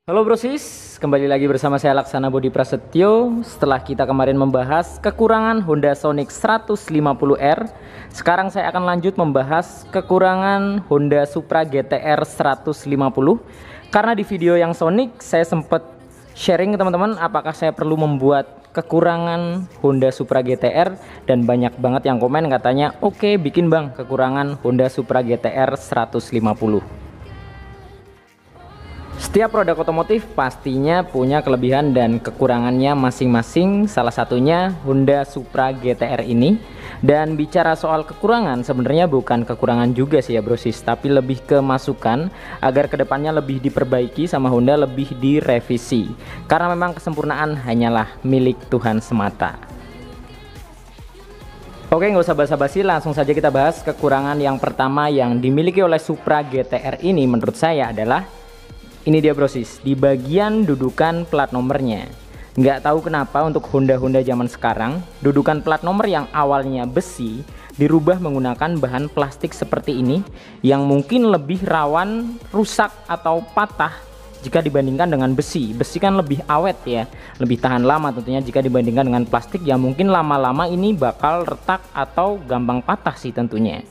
Halo brosis, kembali lagi bersama saya Laksana Bodi Prasetyo. Setelah kita kemarin membahas kekurangan Honda Sonic 150R, sekarang saya akan lanjut membahas kekurangan Honda Supra GTR 150. Karena di video yang Sonic saya sempat sharing ke teman-teman apakah saya perlu membuat kekurangan Honda Supra GTR, dan banyak banget yang komen katanya oke, bikin bang kekurangan Honda Supra GTR 150. Setiap produk otomotif pastinya punya kelebihan dan kekurangannya masing-masing, salah satunya Honda Supra GTR ini. Dan bicara soal kekurangan, sebenarnya bukan kekurangan juga sih ya brosis, tapi lebih ke masukan agar kedepannya lebih diperbaiki sama Honda, lebih direvisi. Karena memang kesempurnaan hanyalah milik Tuhan semata. Oke, nggak usah basa-basi, langsung saja kita bahas kekurangan yang pertama yang dimiliki oleh Supra GTR ini. Menurut saya adalah ini dia brosis, di bagian dudukan plat nomornya. Nggak tahu kenapa untuk Honda-Honda zaman sekarang, dudukan plat nomor yang awalnya besi dirubah menggunakan bahan plastik seperti ini, yang mungkin lebih rawan rusak atau patah jika dibandingkan dengan besi. Besi kan lebih awet ya, lebih tahan lama tentunya jika dibandingkan dengan plastik yang mungkin lama-lama ini bakal retak atau gampang patah sih tentunya.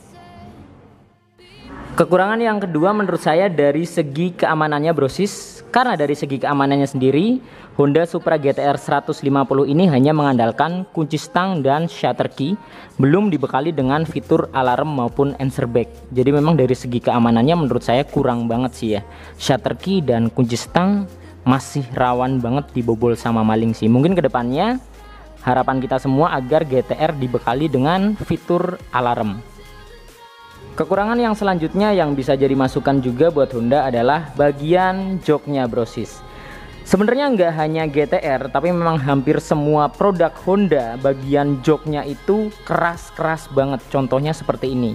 Kekurangan yang kedua menurut saya dari segi keamanannya brosis. Karena dari segi keamanannya sendiri, Honda Supra GTR 150 ini hanya mengandalkan kunci stang dan shutter key, belum dibekali dengan fitur alarm maupun answer back. Jadi memang dari segi keamanannya menurut saya kurang banget sih ya. Shutter key dan kunci stang masih rawan banget dibobol sama maling sih. Mungkin kedepannya harapan kita semua agar GTR dibekali dengan fitur alarm. Kekurangan yang selanjutnya yang bisa jadi masukan juga buat Honda adalah bagian joknya brosis. Sebenarnya nggak hanya GTR, tapi memang hampir semua produk Honda bagian joknya itu keras-keras banget. Contohnya seperti ini.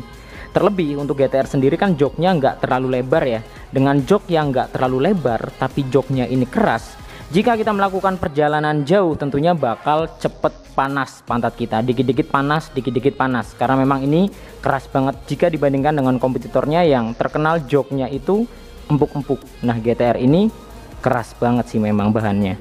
Terlebih untuk GTR sendiri kan joknya nggak terlalu lebar ya. Dengan jok yang nggak terlalu lebar tapi joknya ini keras, jika kita melakukan perjalanan jauh tentunya bakal cepet panas pantat kita, dikit-dikit panas, dikit-dikit panas. Karena memang ini keras banget jika dibandingkan dengan kompetitornya yang terkenal joknya itu empuk-empuk. Nah GTR ini keras banget sih memang bahannya.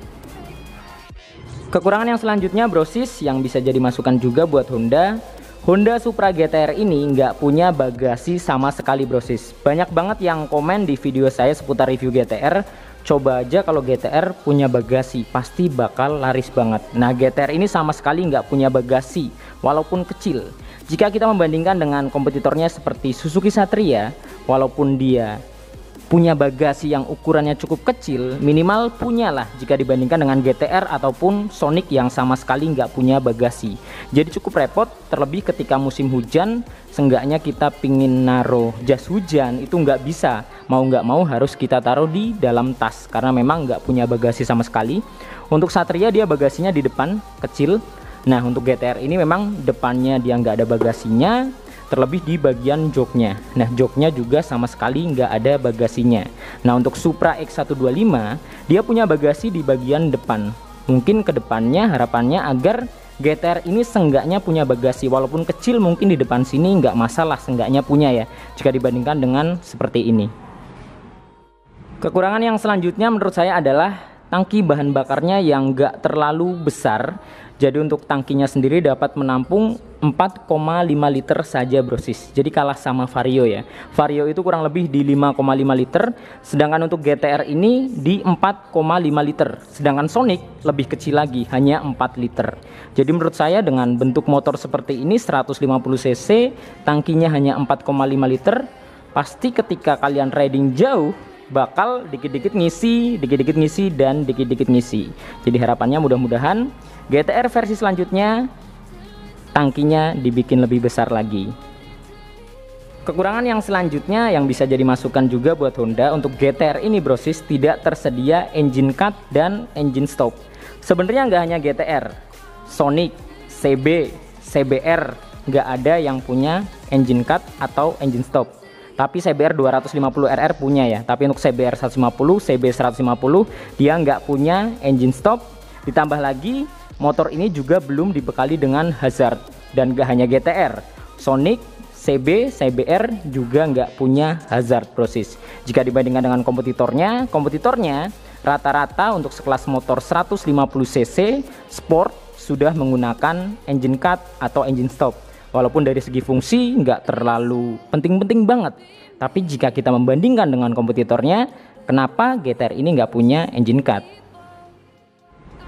Kekurangan yang selanjutnya brosis yang bisa jadi masukan juga buat Honda. Honda Supra GTR ini nggak punya bagasi sama sekali brosis. Banyak banget yang komen di video saya seputar review GTR. Coba aja kalau GTR punya bagasi, pasti bakal laris banget. Nah GTR ini sama sekali nggak punya bagasi, walaupun kecil. Jika kita membandingkan dengan kompetitornya seperti Suzuki Satria, walaupun dia punya bagasi yang ukurannya cukup kecil, minimal punyalah jika dibandingkan dengan GTR ataupun Sonic yang sama sekali nggak punya bagasi. Jadi cukup repot, terlebih ketika musim hujan, seenggaknya kita pingin naruh jas hujan itu nggak bisa, mau nggak mau harus kita taruh di dalam tas karena memang nggak punya bagasi sama sekali. Untuk Satria dia bagasinya di depan kecil. Nah untuk GTR ini memang depannya dia nggak ada bagasinya, terlebih di bagian joknya. Nah joknya juga sama sekali nggak ada bagasinya. Nah untuk Supra X125 dia punya bagasi di bagian depan. Mungkin kedepannya harapannya agar GTR ini seenggaknya punya bagasi, walaupun kecil mungkin di depan sini nggak masalah, seenggaknya punya ya jika dibandingkan dengan seperti ini. Kekurangan yang selanjutnya menurut saya adalah tangki bahan bakarnya yang nggak terlalu besar. Jadi untuk tangkinya sendiri dapat menampung 4,5 liter saja brosis. Jadi kalah sama Vario ya. Vario itu kurang lebih di 5,5 liter, sedangkan untuk GTR ini di 4,5 liter. Sedangkan Sonic lebih kecil lagi, hanya 4 liter. Jadi menurut saya dengan bentuk motor seperti ini 150 cc, tangkinya hanya 4,5 liter, pasti ketika kalian riding jauh bakal dikit-dikit ngisi, dan dikit-dikit ngisi. Jadi harapannya mudah-mudahan GTR versi selanjutnya tangkinya dibikin lebih besar lagi. Kekurangan yang selanjutnya yang bisa jadi masukan juga buat Honda untuk GTR ini brosis, tidak tersedia engine cut dan engine stop. Sebenarnya nggak hanya GTR, Sonic, CB, CBR nggak ada yang punya engine cut atau engine stop. Tapi CBR 250RR punya ya. Tapi untuk CBR 150, CB 150 dia nggak punya engine stop. Ditambah lagi motor ini juga belum dibekali dengan hazard. Dan gak hanya GTR, Sonic, CB, CBR juga nggak punya hazard brosis. Jika dibandingkan dengan kompetitornya Rata-rata untuk sekelas motor 150cc sport sudah menggunakan engine cut atau engine stop. Walaupun dari segi fungsi nggak terlalu penting-penting banget, tapi jika kita membandingkan dengan kompetitornya, kenapa GTR ini nggak punya engine cut?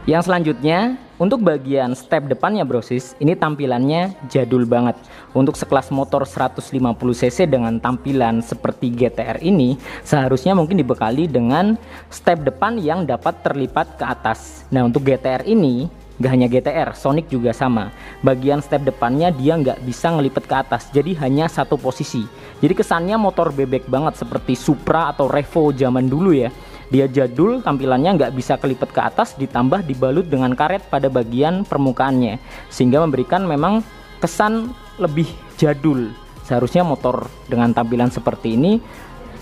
Yang selanjutnya, untuk bagian step depannya brosis, ini tampilannya jadul banget. Untuk sekelas motor 150cc dengan tampilan seperti GTR ini, seharusnya mungkin dibekali dengan step depan yang dapat terlipat ke atas. Nah, untuk GTR ini, gak hanya GTR, Sonic juga sama. Bagian step depannya dia nggak bisa ngelipet ke atas, jadi hanya satu posisi. Jadi kesannya motor bebek banget seperti Supra atau Revo zaman dulu ya. Dia jadul, tampilannya nggak bisa kelipet ke atas, ditambah dibalut dengan karet pada bagian permukaannya, sehingga memberikan memang kesan lebih jadul. Seharusnya motor dengan tampilan seperti ini,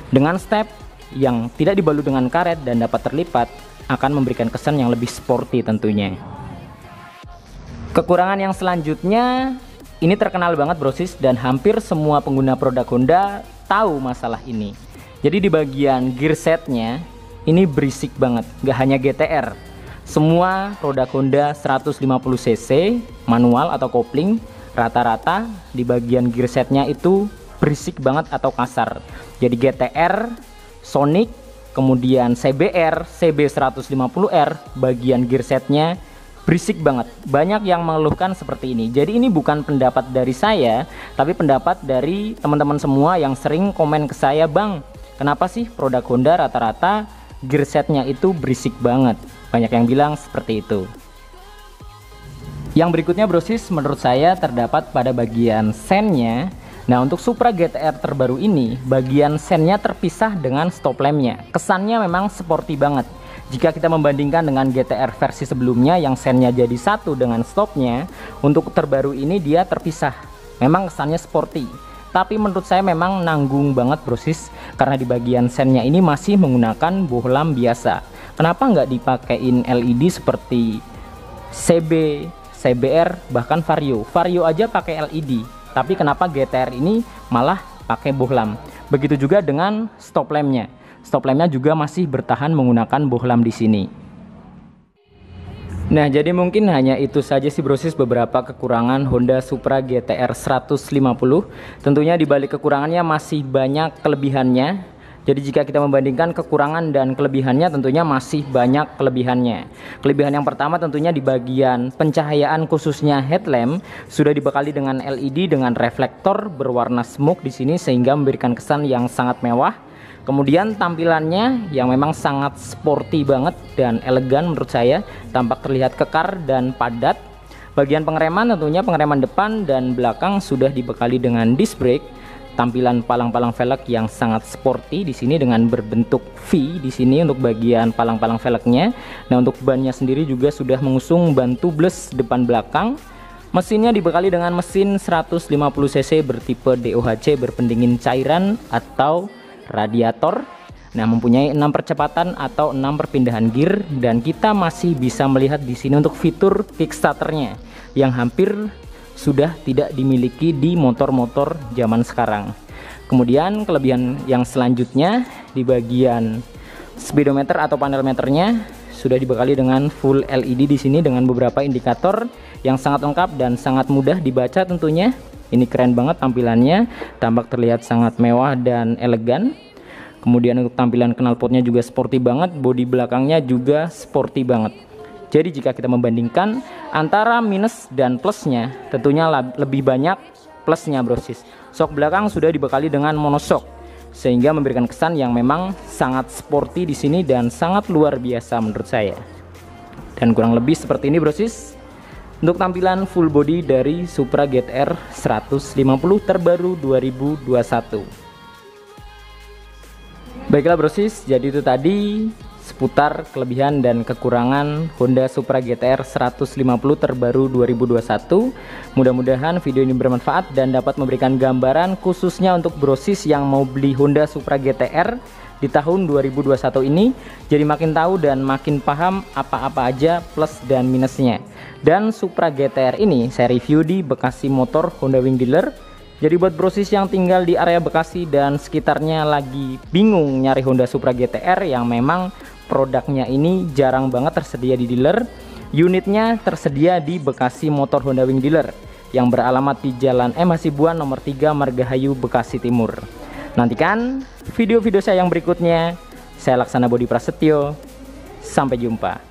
dengan step yang tidak dibalut dengan karet dan dapat terlipat, akan memberikan kesan yang lebih sporty tentunya. Kekurangan yang selanjutnya, ini terkenal banget brosis dan hampir semua pengguna produk Honda tahu masalah ini. Jadi di bagian gear setnya ini berisik banget, gak hanya GTR. Semua produk Honda 150cc manual atau kopling rata-rata di bagian gear setnya itu berisik banget atau kasar. Jadi GTR, Sonic, kemudian CBR, CB150R, bagian gear setnya berisik banget. Banyak yang mengeluhkan seperti ini. Jadi ini bukan pendapat dari saya, tapi pendapat dari teman-teman semua yang sering komen ke saya, "Bang, kenapa sih produk Honda rata-rata gear setnya itu berisik banget?" Banyak yang bilang seperti itu. Yang berikutnya brosis, menurut saya terdapat pada bagian sennya. Nah, untuk Supra GTR terbaru ini, bagian sennya terpisah dengan stop lampnya. Kesannya memang sporty banget. Jika kita membandingkan dengan GTR versi sebelumnya yang sennya jadi satu dengan stopnya, untuk terbaru ini dia terpisah. Memang kesannya sporty, tapi menurut saya memang nanggung banget brosis, karena di bagian sennya ini masih menggunakan bohlam biasa. Kenapa nggak dipakein LED seperti CB, CBR, bahkan Vario? Vario aja pakai LED, tapi kenapa GTR ini malah pakai bohlam? Begitu juga dengan stop lampnya. Stop lampnya juga masih bertahan menggunakan bohlam di sini. Nah, jadi mungkin hanya itu saja sih brosis beberapa kekurangan Honda Supra GTR 150. Tentunya di balik kekurangannya masih banyak kelebihannya. Jadi jika kita membandingkan kekurangan dan kelebihannya, tentunya masih banyak kelebihannya. Kelebihan yang pertama tentunya di bagian pencahayaan, khususnya headlamp sudah dibekali dengan LED dengan reflektor berwarna smoke di sini, sehingga memberikan kesan yang sangat mewah. Kemudian tampilannya yang memang sangat sporty banget dan elegan menurut saya, tampak terlihat kekar dan padat. Bagian pengereman tentunya pengereman depan dan belakang sudah dibekali dengan disc brake. Tampilan palang-palang velg yang sangat sporty di sini dengan berbentuk V di sini untuk bagian palang-palang velgnya. Nah, untuk bannya sendiri juga sudah mengusung ban tubeless depan belakang. Mesinnya dibekali dengan mesin 150cc bertipe DOHC berpendingin cairan atau radiator. Nah, mempunyai 6 percepatan atau 6 perpindahan gear, dan kita masih bisa melihat di sini untuk fitur kickstarternya yang hampir sudah tidak dimiliki di motor-motor zaman sekarang. Kemudian kelebihan yang selanjutnya di bagian speedometer atau panel meternya sudah dibekali dengan full LED di sini dengan beberapa indikator yang sangat lengkap dan sangat mudah dibaca tentunya. Ini keren banget tampilannya, tampak terlihat sangat mewah dan elegan. Kemudian untuk tampilan knalpotnya juga sporty banget, bodi belakangnya juga sporty banget. Jadi jika kita membandingkan antara minus dan plusnya, tentunya lebih banyak plusnya brosis. Shock belakang sudah dibekali dengan monoshock, sehingga memberikan kesan yang memang sangat sporty di sini dan sangat luar biasa menurut saya. Dan kurang lebih seperti ini brosis untuk tampilan full body dari Supra GTR 150 terbaru 2021. Baiklah brosis, jadi itu tadi seputar kelebihan dan kekurangan Honda Supra GTR 150 terbaru 2021. Mudah-mudahan video ini bermanfaat dan dapat memberikan gambaran khususnya untuk brosis yang mau beli Honda Supra GTR di tahun 2021 ini, jadi makin tahu dan makin paham apa-apa aja plus dan minusnya. Dan Supra GTR ini saya review di Bekasi Motor Honda Wing Dealer. Jadi buat brosis yang tinggal di area Bekasi dan sekitarnya lagi bingung nyari Honda Supra GTR yang memang produknya ini jarang banget tersedia di dealer. Unitnya tersedia di Bekasi Motor Honda Wing Dealer yang beralamat di Jalan M. Hasibuan nomor 3 Margahayu, Bekasi Timur. Nantikan video-video saya yang berikutnya. Saya Laksana Bodi Prasetyo. Sampai jumpa.